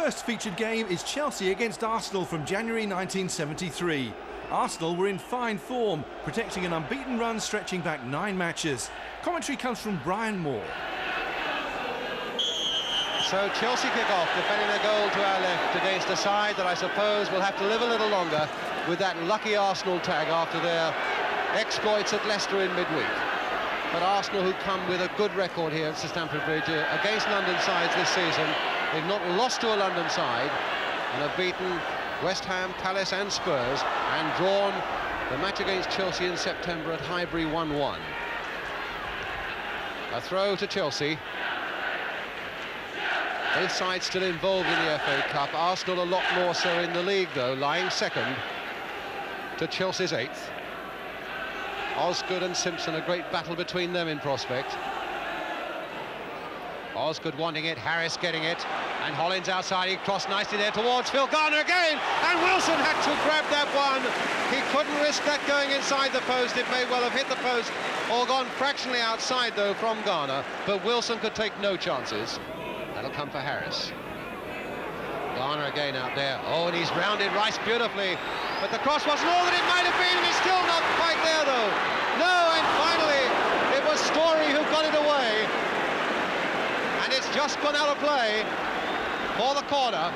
first featured game is Chelsea against Arsenal from January 1973. Arsenal were in fine form, protecting an unbeaten run stretching back 9 matches. Commentary comes from Brian Moore. So Chelsea kick off, defending their goal to our left against a side that I suppose will have to live a little longer with that lucky Arsenal tag after their exploits at Leicester in midweek. But Arsenal, who come with a good record here at Stamford Bridge against London sides this season, they've not lost to a London side and have beaten West Ham, Palace and Spurs and drawn the match against Chelsea in September at Highbury 1-1. A throw to Chelsea. Both sides still involved in the FA Cup. Arsenal a lot more so in the league, though, lying second to Chelsea's 8th. Osgood and Simpson, a great battle between them in prospect. Osgood wanting it, Harris getting it, and Hollins outside. He crossed nicely there towards Phil Garner again, and Wilson had to grab that one. He couldn't risk that going inside the post. It may well have hit the post or gone fractionally outside, though, from Garner, but Wilson could take no chances. That'll come for Harris. Garner again out there. Oh, and he's rounded Rice beautifully. But the cross wasn't all that it might have been, and he's still not quite there, though. No, and finally, it was Story who got it away. And it's just gone out of play for the corner.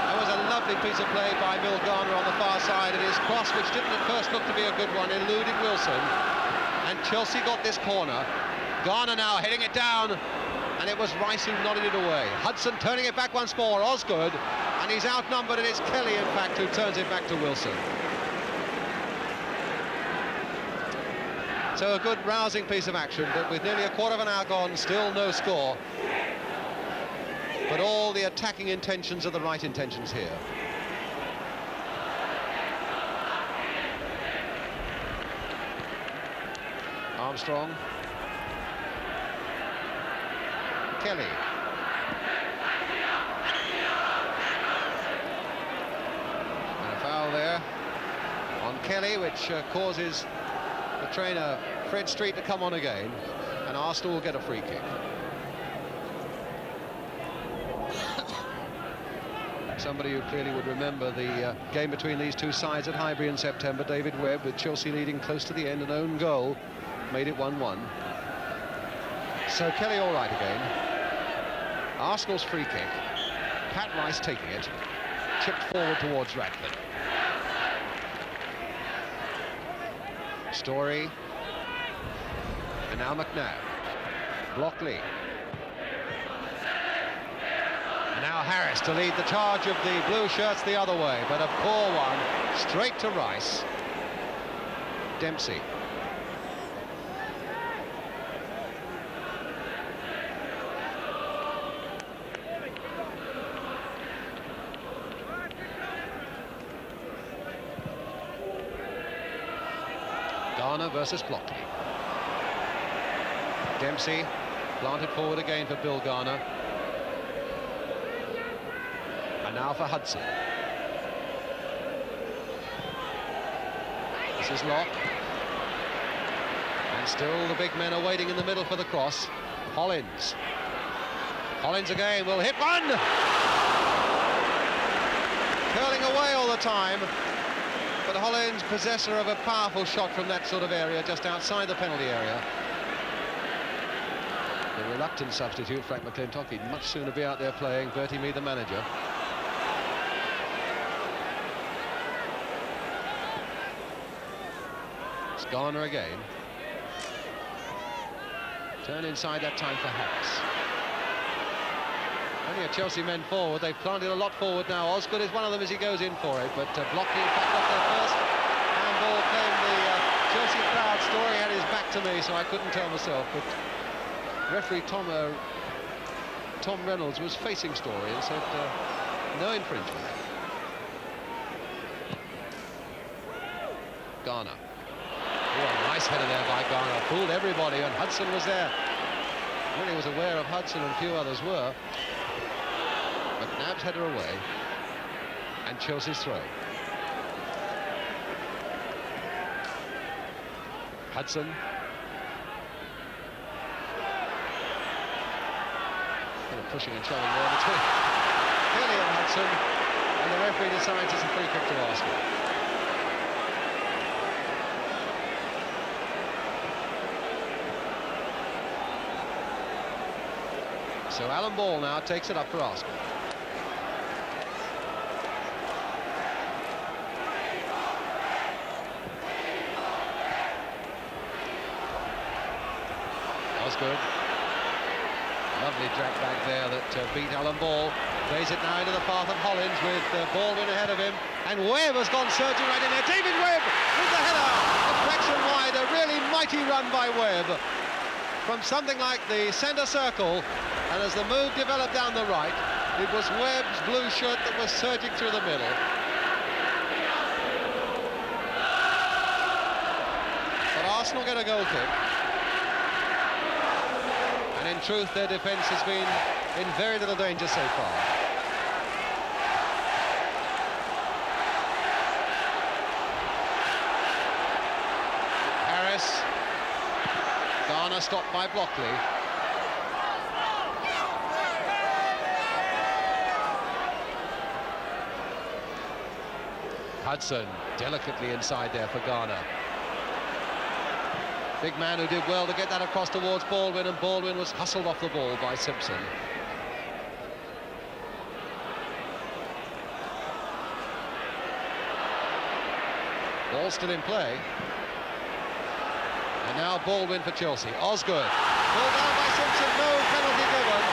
That was a lovely piece of play by Bill Garner on the far side, and his cross, which didn't at first look to be a good one, eluded Wilson. And Chelsea got this corner. Garner now heading it down, and it was Rice who nodded it away. Hudson turning it back once more, Osgood, and he's outnumbered, and it's Kelly, in fact, who turns it back to Wilson. So a good rousing piece of action, but with nearly a quarter of an hour gone, still no score. But all the attacking intentions are the right intentions here. Armstrong. Kelly. And a foul there on Kelly, which causes the trainer Fred Street to come on again, and Arsenal will get a free kick. Somebody who clearly would remember the game between these two sides at Highbury in September, David Webb, with Chelsea leading close to the end, an own goal made it 1-1. So Kelly all right again. Arsenal's free kick. Pat Rice taking it. Chipped forward towards Radford. Story. And now McNabb. Blockley. And now Harris to lead the charge of the blue shirts the other way, but a poor one. Straight to Rice. Dempsey. Garner versus Blockley. Dempsey planted forward again for Bill Garner. And now for Hudson. This is Locke. And still the big men are waiting in the middle for the cross. Hollins. Hollins again will hit one! Curling away all the time. But Hollins, possessor of a powerful shot from that sort of area, just outside the penalty area. The reluctant substitute, Frank McClintock, he'd much sooner be out there playing. Bertie Mee, the manager. It's Garner again. Turn inside that time for Harris. Only a Chelsea men forward. They've planted a lot forward now. Osgood is one of them as he goes in for it, but Blockley in fact got there first. Handball came the Chelsea crowd. Story had his back to me, so I couldn't tell myself, but referee Tom Reynolds was facing Story and said no infringement. Garner. Oh, a nice header there by Garner. Fooled everybody, and Hudson was there. Really was aware of Hudson, and a few others were. McNabb's header away, and Chelsea's throw. Hudson. Bit of pushing and shoving there between Kelly and Hudson, and the referee decides it's a free kick to Arsenal. So Alan Ball now takes it up for Arsenal. Osgood. Lovely drag back there that beat Alan Ball. Plays it now into the path of Hollins with Baldwin ahead of him. And Webb has gone surging right in there. David Webb with the header. Deflection wide. A really mighty run by Webb from something like the centre circle. And as the move developed down the right, it was Webb's blue shirt that was surging through the middle. But Arsenal get a goal kick. And in truth, their defence has been in very little danger so far. Harris. Garner stopped by Blockley. Hudson delicately inside there for Garner. Big man who did well to get that across towards Baldwin, and Baldwin was hustled off the ball by Simpson. Ball still in play. And now Baldwin for Chelsea. Osgood. Pulled down by Simpson, no penalty given.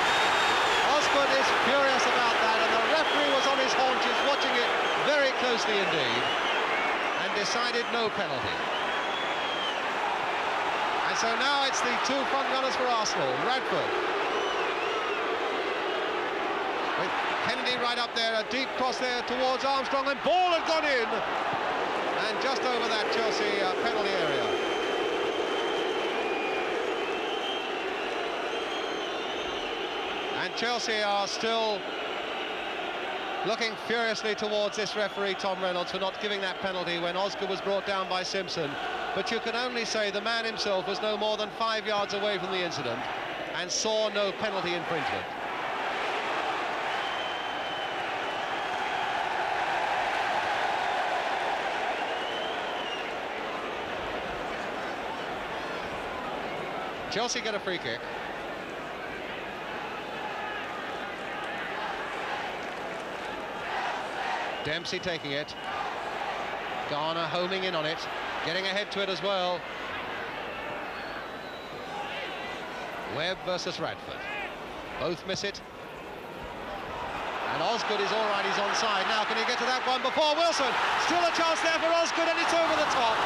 Osgood is furious about that, and the referee was on his haunches watching it very closely indeed, and decided no penalty. And so now it's the two front runners for Arsenal. Radford with Kennedy right up there, a deep cross there towards Armstrong, and ball had gone in, and just over that Chelsea penalty area. And Chelsea are still looking furiously towards this referee, Tom Reynolds, for not giving that penalty when Osgood was brought down by Simpson. But you can only say the man himself was no more than 5 yards away from the incident and saw no penalty infringement. Chelsea get a free kick. Dempsey taking it. Garner homing in on it, getting ahead to it as well. Webb versus Radford. Both miss it. And Osgood is all right, he's onside. Now can he get to that one before Wilson? Still a chance there for Osgood, and it's over the top.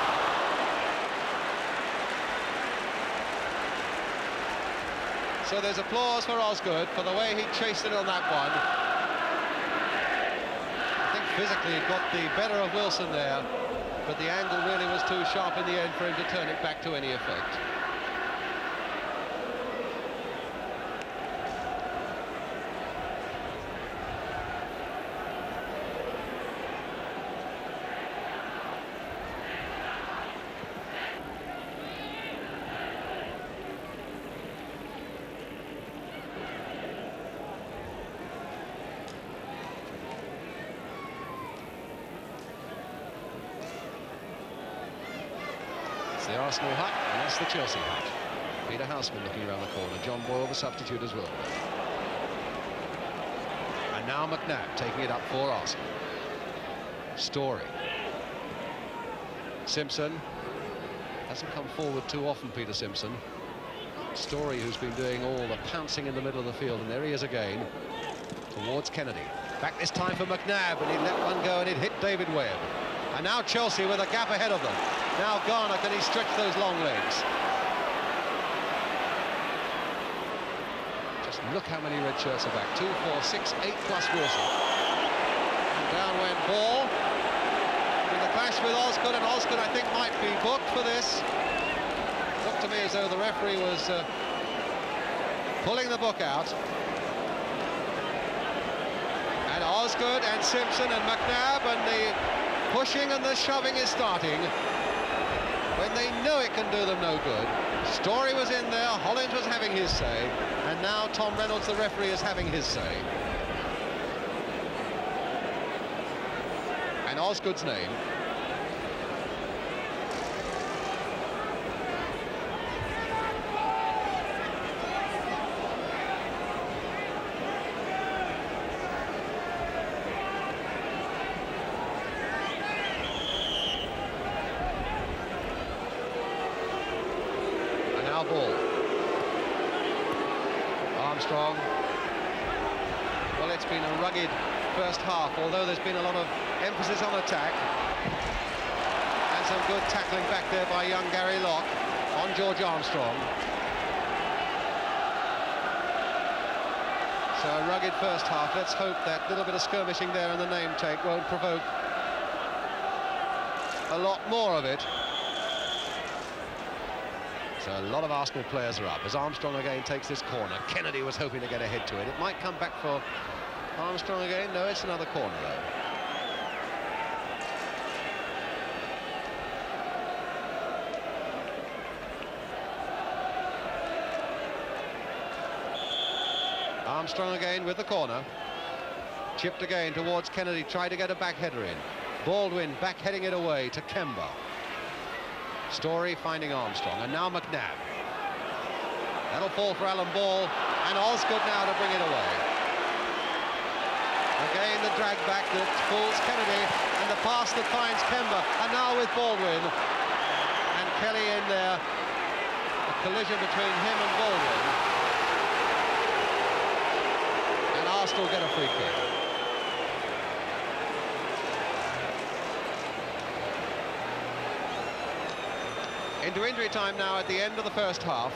So there's applause for Osgood for the way he chased it on that one. Physically, he got the better of Wilson there, but the angle really was too sharp in the end for him to turn it back to any effect. The Arsenal hut, and that's the Chelsea hut. Peter Houseman looking around the corner. John Boyle, the substitute as well. And now McNabb taking it up for Arsenal. Story. Simpson. Hasn't come forward too often, Peter Simpson. Story, who's been doing all the pouncing in the middle of the field, and there he is again. Towards Kennedy. Back this time for McNabb, and he let one go, and it hit David Webb. And now Chelsea with a gap ahead of them. Now Garner, can he stretch those long legs? Just look how many red shirts are back. 2, 4, 6, 8 plus Wilson. And down went Ball. In the clash with Osgood, and Osgood I think might be booked for this. Looked to me as though the referee was pulling the book out. And Osgood and Simpson and McNabb, and the pushing and the shoving is starting when they know it can do them no good. Story was in there, Hollins was having his say, and now Tom Reynolds, the referee, is having his say. And Osgood's name. Ball. Armstrong. Well, it's been a rugged first half, although there's been a lot of emphasis on attack. And some good tackling back there by young Gary Locke on George Armstrong. So a rugged first half. Let's hope that little bit of skirmishing there in the name take won't provoke a lot more of it. So a lot of Arsenal players are up as Armstrong again takes this corner. Kennedy was hoping to get ahead to it. It might come back for Armstrong again. No, it's another corner though. Armstrong again with the corner. Chipped again towards Kennedy. Tried to get a back header in. Baldwin back heading it away to Kemba. Story finding Armstrong, and now McNabb. That'll fall for Alan Ball, and Osgood now to bring it away. Again the drag back that fools Kennedy, and the pass that finds Kemba, and now with Baldwin. And Kelly in there. A collision between him and Baldwin. And Arsenal get a free kick. Into injury time now at the end of the first half.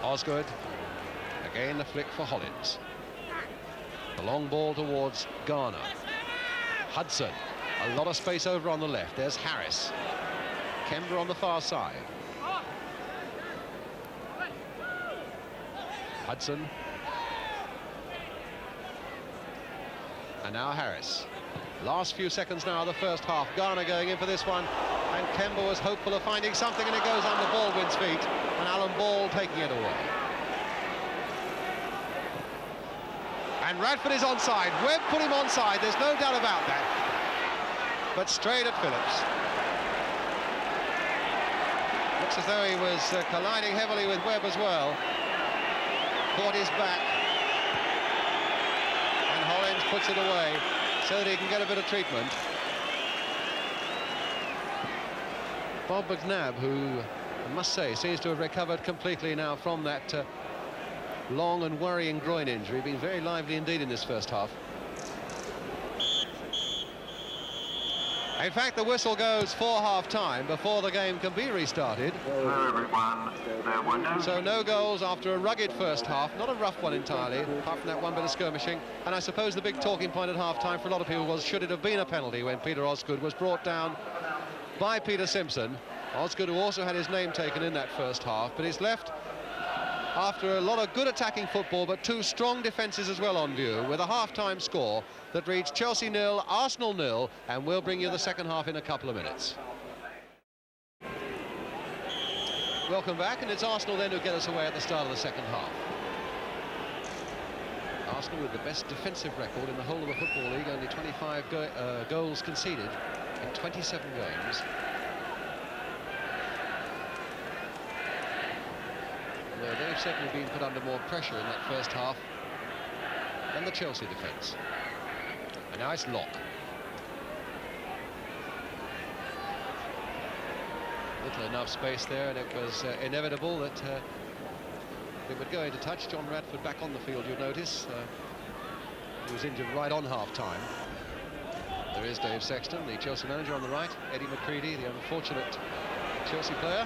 Osgood. Again the flick for Hollins. The long ball towards Garner. Hudson. A lot of space over on the left. There's Harris. Kemba on the far side. Hudson. And now Harris. Last few seconds now of the first half. Garner going in for this one. And Kemba was hopeful of finding something, and it goes under Baldwin's feet. And Alan Ball taking it away. And Radford is onside. Webb put him onside, there's no doubt about that. But straight at Phillips. Looks as though he was colliding heavily with Webb as well. Caught his back. And Hollins puts it away so that he can get a bit of treatment. Bob McNabb, who I must say seems to have recovered completely now from that long and worrying groin injury, being very lively indeed in this first half. In fact, the whistle goes for half-time before the game can be restarted. Hello everyone, there were no... So no goals after a rugged first half, not a rough one entirely, apart from that one bit of skirmishing. And I suppose the big talking point at half-time for a lot of people was, should it have been a penalty when Peter Osgood was brought down by Peter Simpson. Osgood, who also had his name taken in that first half, but he's left after a lot of good attacking football, but two strong defences as well on view, with a half-time score that reads Chelsea 0, Arsenal 0, and we'll bring you the second half in a couple of minutes. Welcome back, and it's Arsenal then who get us away at the start of the second half. Arsenal with the best defensive record in the whole of the Football League, only 25 goals conceded in 27 games. Where they've certainly been put under more pressure in that first half than the Chelsea defence. A nice lock. Little enough space there, and it was inevitable that it would go into touch. John Radford back on the field, you'll notice. He was injured right on half-time. There is Dave Sexton, the Chelsea manager, on the right. Eddie McCready, the unfortunate Chelsea player.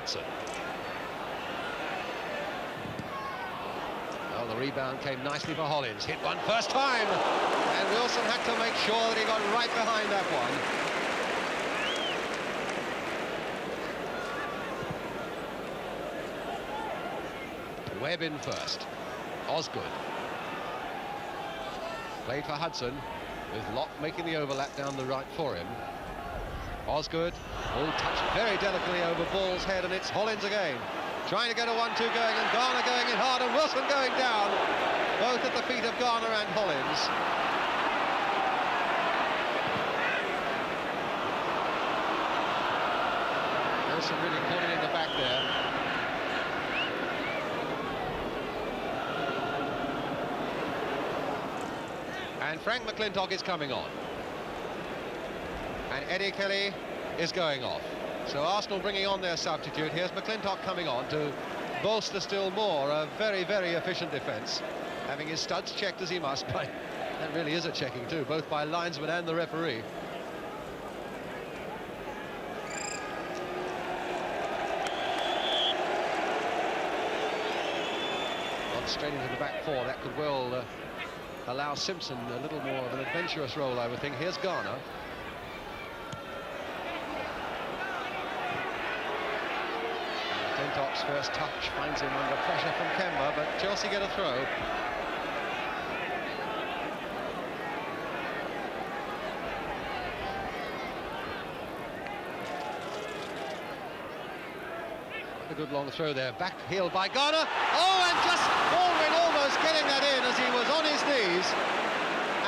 Hudson. Well, the rebound came nicely for Hollins. Hit one first time. And Wilson had to make sure that he got right behind that one. Webb in first. Osgood. Played for Hudson, with Locke making the overlap down the right for him. Osgood, all touched very delicately over Ball's head, and it's Hollins again. Trying to get a 1-2 going, and Garner going in hard, and Wilson going down. Both at the feet of Garner and Hollins. Wilson really caught it in the back there. And Frank McClintock is coming on. And Eddie Kelly is going off. So Arsenal bringing on their substitute. Here's McClintock coming on to bolster still more a very, very efficient defence. Having his studs checked as he must. But that really is a checking too, both by linesman and the referee. On straight into the back four, that could well allow Simpson a little more of an adventurous role, I would think. Here's Garner. McClintock's first touch finds him under pressure from Kemba, but Chelsea get a throw. A good long throw there, back heel by Garner. Oh, and just Baldwin almost getting that in as he was on his knees.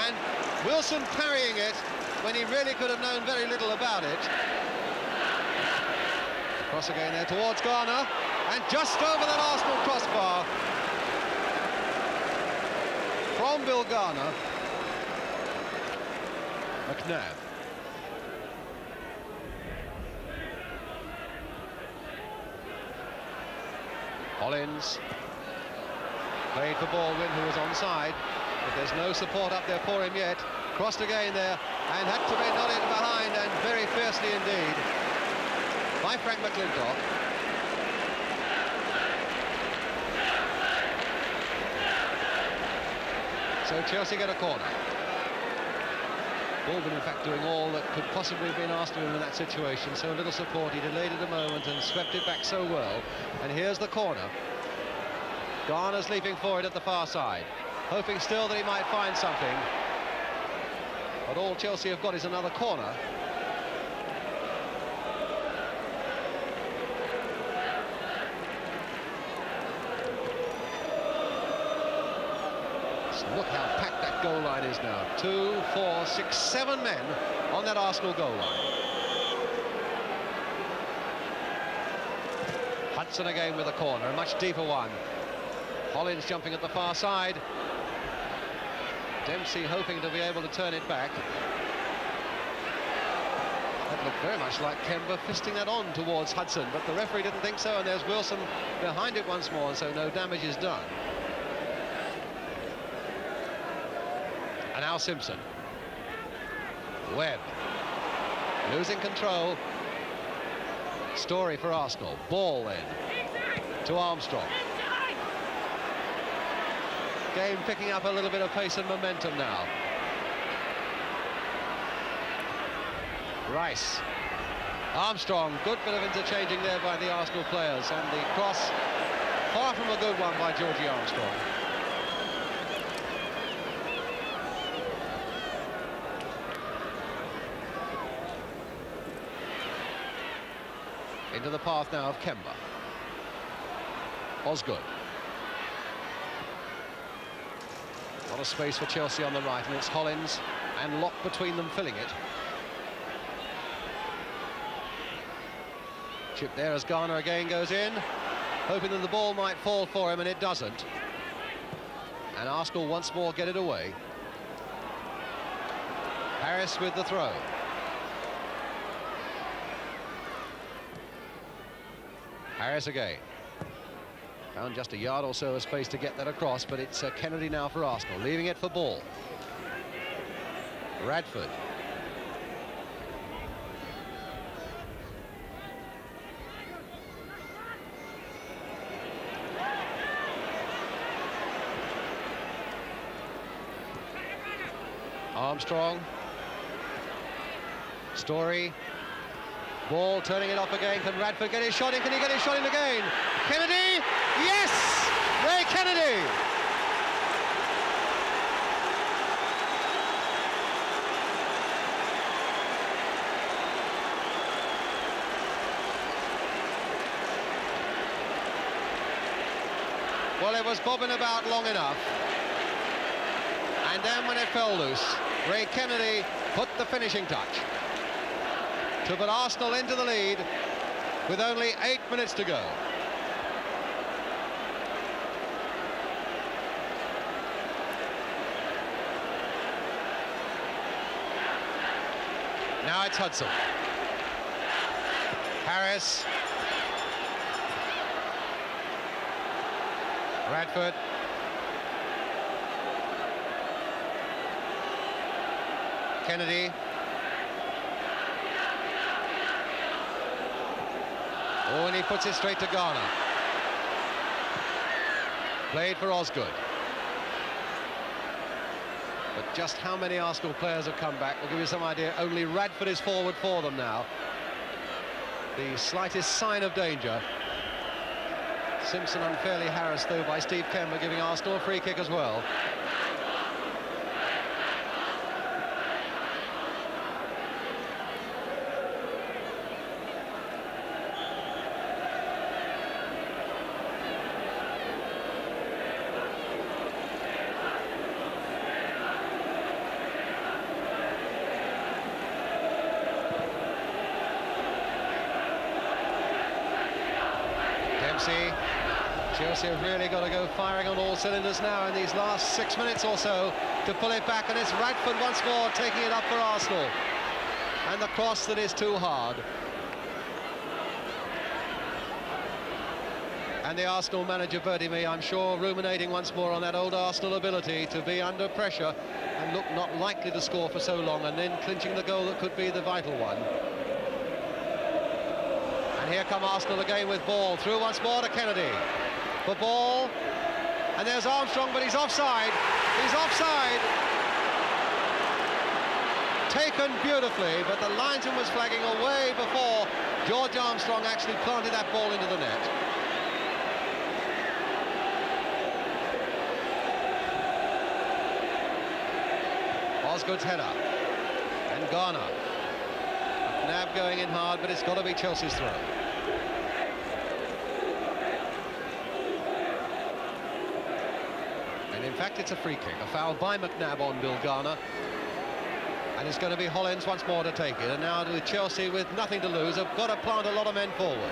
And Wilson parrying it when he really could have known very little about it. Cross again there towards Garner, and just over that Arsenal crossbar from Bill Garner. McNabb. Hollins played for Baldwin, who was onside, but there's no support up there for him yet. Crossed again there, and had to be nodded behind, and very fiercely indeed by Frank McClintock. So Chelsea get a corner. Baldwin, in fact, doing all that could possibly have been asked of him in that situation. So a little support, he delayed it a moment and swept it back so well. And here's the corner. Garner's leaping forward at the far side, hoping still that he might find something. But all Chelsea have got is another corner. Look how packed that goal line is now. 2, 4, 6, 7 men on that Arsenal goal line. Hudson again with a corner, a much deeper one. Hollins jumping at the far side. Dempsey hoping to be able to turn it back. That looked very much like Kemba fisting that on towards Hudson, but the referee didn't think so, and there's Wilson behind it once more, so no damage is done. And now Simpson. Webb losing control. Story for Arsenal. Ball then to Armstrong. Game picking up a little bit of pace and momentum now. Rice. Armstrong, good bit of interchanging there by the Arsenal players, and the cross far from a good one by Georgie Armstrong. Into the path now of Kemba. Osgood. A lot of space for Chelsea on the right, and it's Hollins and Locke between them filling it. Chip there as Garner again goes in, hoping that the ball might fall for him, and it doesn't. And Arsenal once more get it away. Harris with the throw. Harris again. Found just a yard or so of space to get that across, but it's Kennedy now for Arsenal, leaving it for Ball. Radford. Armstrong. Story. Ball turning it off again. Can Radford get his shot in? Can he get his shot in again? Kennedy! Yes! Ray Kennedy! Well, it was bobbing about long enough. And then when it fell loose, Ray Kennedy put the finishing touch to put Arsenal into the lead with only 8 minutes to go. Now it's Hudson. Harris. Radford. Kennedy. Oh, and he puts it straight to Garner. Played for Osgood. But just how many Arsenal players have come back will give you some idea. Only Radford is forward for them now. The slightest sign of danger. Simpson unfairly harassed, though, by Steve Kember, giving Arsenal a free kick as well. Chelsea have really got to go firing on all cylinders now in these last 6 minutes or so to pull it back, and it's Radford once more taking it up for Arsenal, and the cross that is too hard. And the Arsenal manager, Bertie Mee, I'm sure, ruminating once more on that old Arsenal ability to be under pressure and look not likely to score for so long, and then clinching the goal that could be the vital one. And here come Arsenal again with ball. Through once more to Kennedy. For ball. And there's Armstrong, but he's offside. He's offside. Taken beautifully, but the linesman was flagging away before George Armstrong actually planted that ball into the net. Osgood's header. And Garner. Nab going in hard, but it's got to be Chelsea's throw. And in fact, it's a free kick. A foul by McNabb on Bill Garner. And it's going to be Hollins once more to take it. And now with Chelsea with nothing to lose, have got to plant a lot of men forward.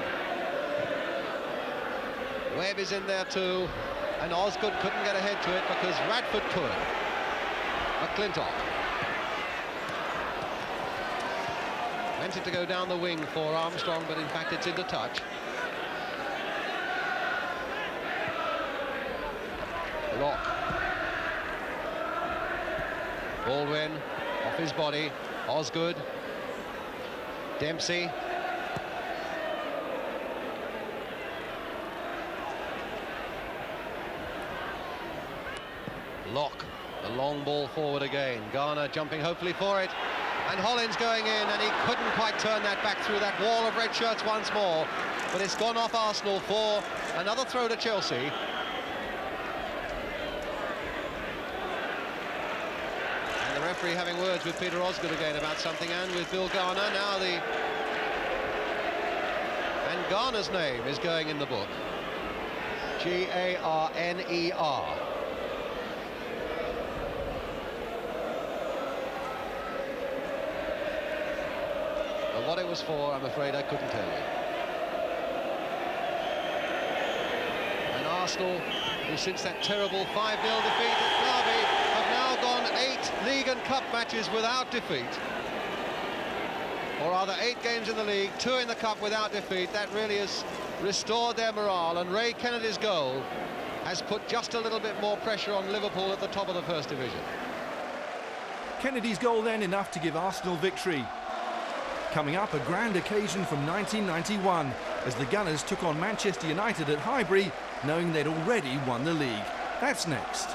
Webb is in there too. And Osgood couldn't get ahead to it because Radford could. McClintock. Meant it to go down the wing for Armstrong, but in fact it's into touch. Locke. Baldwin off his body. Osgood. Dempsey. Locke. The long ball forward again. Garner jumping hopefully for it. And Hollins going in, and he couldn't quite turn that back through that wall of red shirts once more. But it's gone off Arsenal for another throw to Chelsea. And the referee having words with Peter Osgood again about something, and with Bill Garner. Now and Garner's name is going in the book. Garner. What it was for, I'm afraid I couldn't tell you. And Arsenal, who since that terrible 5-0 defeat at Derby, have now gone 8 league and cup matches without defeat. Or rather 8 games in the league, 2 in the cup without defeat. That really has restored their morale, and Ray Kennedy's goal has put just a little bit more pressure on Liverpool at the top of the First Division. Kennedy's goal then enough to give Arsenal victory. Coming up, a grand occasion from 1991 as the Gunners took on Manchester United at Highbury, knowing they'd already won the league. That's next.